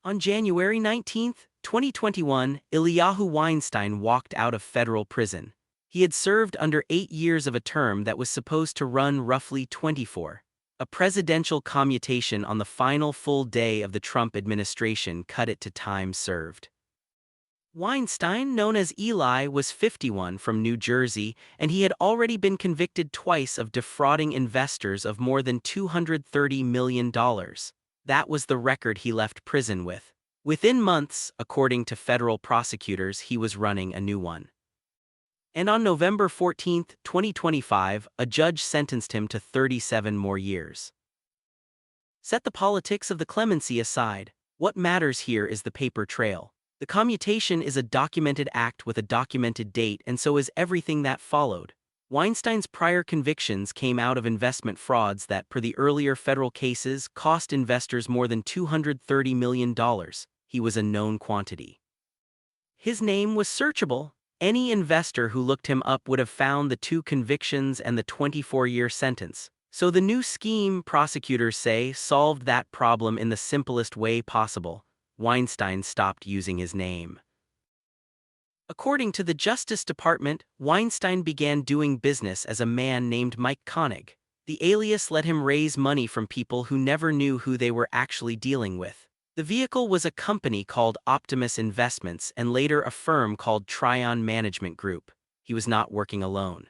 On January 19, 2021, Eliyahu Weinstein walked out of federal prison. He had served under 8 years of a term that was supposed to run roughly 24. A presidential commutation on the final full day of the Trump administration cut it to time served. Weinstein, known as Eli, was 51 from New Jersey, and he had already been convicted twice of defrauding investors of more than $230 million. That was the record he left prison with. Within months, according to federal prosecutors, he was running a new one. And on November 14, 2025, a judge sentenced him to 37 more years. Set the politics of the clemency aside. What matters here is the paper trail. The commutation is a documented act with a documented date, and so is everything that followed. Weinstein's prior convictions came out of investment frauds that, per the earlier federal cases, cost investors more than $230 million. He was a known quantity. His name was searchable. Any investor who looked him up would have found the 2 convictions and the 24-year sentence. So the new scheme, prosecutors say, solved that problem in the simplest way possible. Weinstein stopped using his name. According to the Justice Department, Weinstein began doing business as a man named Mike Konig. The alias let him raise money from people who never knew who they were actually dealing with. The vehicle was a company called Optimus Investments and later a firm called Tryon Management Group. He was not working alone.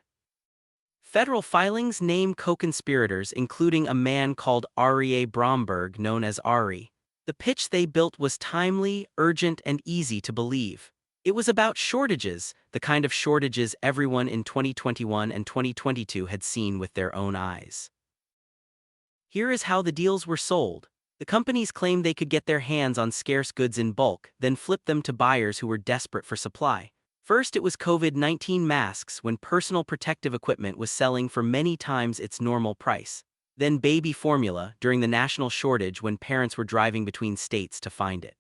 Federal filings name co-conspirators, including a man called Aryeh Bromberg, known as Aryeh. The pitch they built was timely, urgent, and easy to believe. It was about shortages, the kind of shortages everyone in 2021 and 2022 had seen with their own eyes. Here is how the deals were sold. The companies claimed they could get their hands on scarce goods in bulk, then flip them to buyers who were desperate for supply. First, it was COVID-19 masks, when personal protective equipment was selling for many times its normal price. Then baby formula, during the national shortage when parents were driving between states to find it.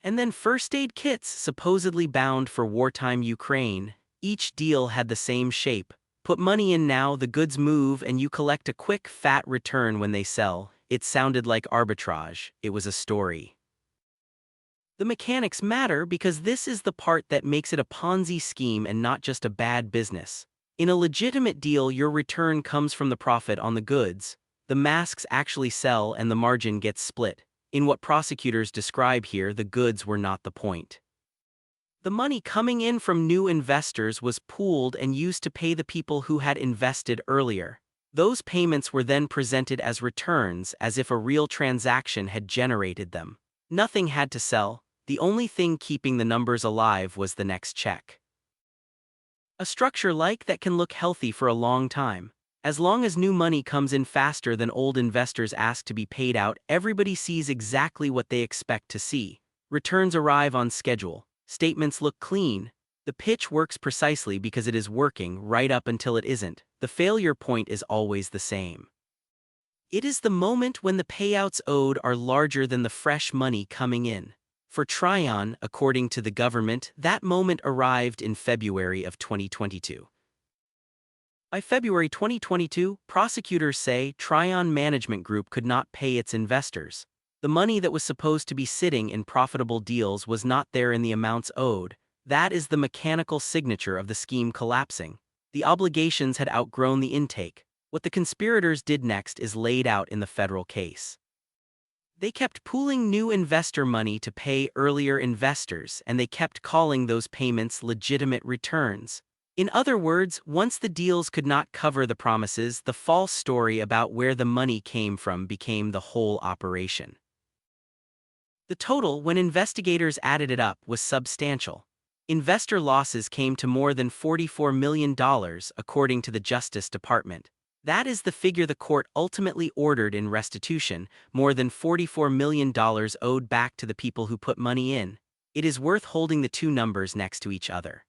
And then first aid kits, supposedly bound for wartime Ukraine. Each deal had the same shape. Put money in now, the goods move, and you collect a quick, fat return when they sell. It sounded like arbitrage. It was a story. The mechanics matter because this is the part that makes it a Ponzi scheme and not just a bad business. In a legitimate deal, your return comes from the profit on the goods. The masks actually sell and the margin gets split. In what prosecutors describe here, the goods were not the point. The money coming in from new investors was pooled and used to pay the people who had invested earlier. Those payments were then presented as returns, as if a real transaction had generated them. Nothing had to sell. The only thing keeping the numbers alive was the next check. A structure like that can look healthy for a long time. As long as new money comes in faster than old investors ask to be paid out, everybody sees exactly what they expect to see. Returns arrive on schedule. Statements look clean. The pitch works precisely because it is working right up until it isn't. The failure point is always the same. It is the moment when the payouts owed are larger than the fresh money coming in. For Tryon, according to the government, that moment arrived in February of 2022. By February 2022, prosecutors say Tryon Management Group could not pay its investors. The money that was supposed to be sitting in profitable deals was not there in the amounts owed. That is the mechanical signature of the scheme collapsing. The obligations had outgrown the intake. What the conspirators did next is laid out in the federal case. They kept pooling new investor money to pay earlier investors, and they kept calling those payments legitimate returns. In other words, once the deals could not cover the promises, the false story about where the money came from became the whole operation. The total, when investigators added it up, was substantial. Investor losses came to more than $44 million, according to the Justice Department. That is the figure the court ultimately ordered in restitution, more than $44 million owed back to the people who put money in. It is worth holding the two numbers next to each other.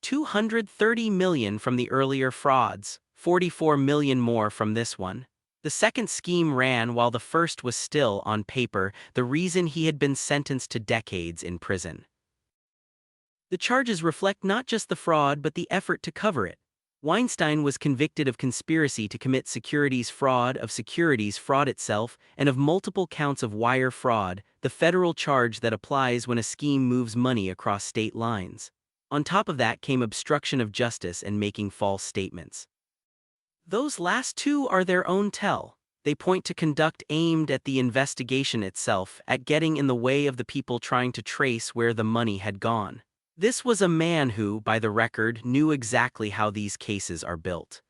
$230 million from the earlier frauds, $44 million more from this one. The second scheme ran while the first was still, on paper, the reason he had been sentenced to decades in prison. The charges reflect not just the fraud but the effort to cover it. Weinstein was convicted of conspiracy to commit securities fraud itself, and of multiple counts of wire fraud, the the federal charge that applies when a scheme moves money across state lines. On top of that came obstruction of justice and making false statements. Those last two are their own tell. They point to conduct aimed at the investigation itself, at getting in the way of the people trying to trace where the money had gone. This was a man who, by the record, knew exactly how these cases are built.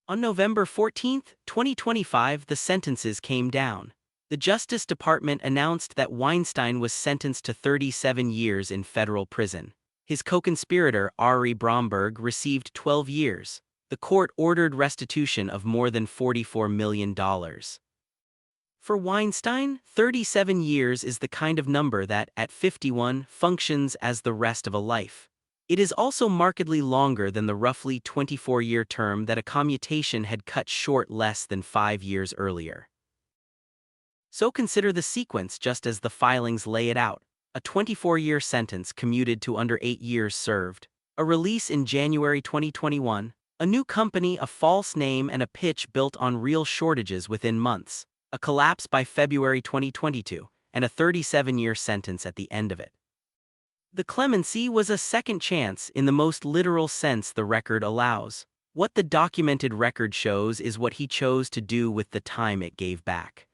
On November 14, 2025, the sentences came down. The Justice Department announced that Weinstein was sentenced to 37 years in federal prison. His co-conspirator, Aryeh Bromberg, received 12 years. The court ordered restitution of more than $44 million. For Weinstein, 37 years is the kind of number that, at 51, functions as the rest of a life. It is also markedly longer than the roughly 24-year term that a commutation had cut short less than 5 years earlier. So consider the sequence just as the filings lay it out. A 24-year sentence commuted to under 8 years served. A release in January 2021. A new company, a false name, and a pitch built on real shortages within months. A collapse by February 2022, and a 37-year sentence at the end of it. The clemency was a second chance in the most literal sense the record allows. What the documented record shows is what he chose to do with the time it gave back.